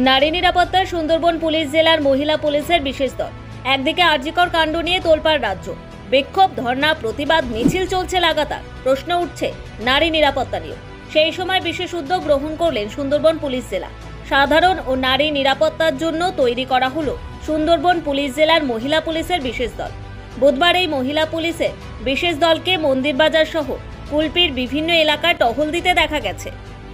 নারী নিরাপত্তায় সুন্দরবন পুলিশ জেলার মহিলা পুলিশের বিশেষ দল। একদিকে আরজিকর কাণ্ড নিয়ে তোলপাড় রাজ্য, বিক্ষোভ, ধর্ণা, প্রতিবাদ মিছিল চলছে লাগাতার। প্রশ্ন উঠছে নারী নিরাপত্তা নিয়ে। সেই সময় বিশেষ উদ্যোগ গ্রহণ করলেন সুন্দরবন পুলিশ জেলা। সাধারণ ও নারী নিরাপত্তার জন্য তৈরি করা হলো সুন্দরবন পুলিশ জেলার মহিলা পুলিশের বিশেষ দল। বুধবার এই মহিলা পুলিশের বিশেষ দলকে মন্দিরবাজার সহ কুলপির বিভিন্ন এলাকায় টহল দিতে দেখা গেছে।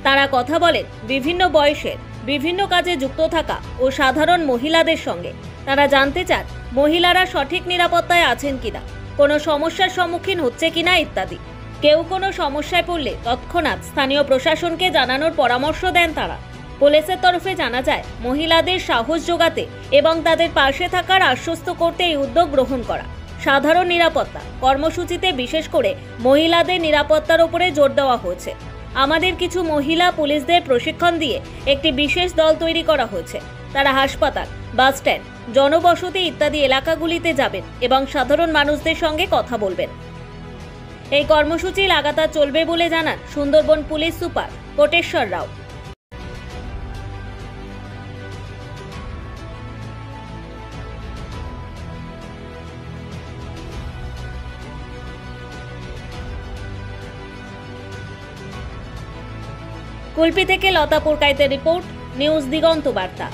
তারা কথা বলেন বিভিন্ন বয়সের, বিভিন্ন কাজে যুক্ত থাকা ও সাধারণ মহিলাদের সঙ্গে। তারা জানতে চান মহিলারা সঠিক নিরাপত্তায় আছেন কিনা, কোনো সমস্যার সম্মুখীন হচ্ছে কিনা ইত্যাদি। কেউ কোনো সমস্যায় পড়লে তৎক্ষণাৎ স্থানীয় প্রশাসনকে জানানোর পরামর্শ দেন তারা। পুলিশের তরফে জানা যায়, মহিলাদের সাহস যোগাতে এবং তাদের পাশে থাকার আশ্বস্ত করতে এই উদ্যোগ গ্রহণ করা। সাধারণ নিরাপত্তা কর্মসূচিতে বিশেষ করে মহিলাদের নিরাপত্তার উপরে জোর দেওয়া হয়েছে। আমাদের কিছু মহিলা পুলিশদের প্রশিক্ষণ দিয়ে একটি বিশেষ দল তৈরি করা হয়েছে। তারা হাসপাতাল, বাসস্ট্যান্ড, জনবসতি ইত্যাদি এলাকাগুলিতে যাবেন এবং সাধারণ মানুষদের সঙ্গে কথা বলবেন। এই কর্মসূচি লাগাতার চলবে বলে জানান সুন্দরবন পুলিশ সুপার কোটেশ্বর রাও। কুলপি থেকে লতা পুরকাইতের রিপোর্ট, নিউজ দিগন্ত বার্তা।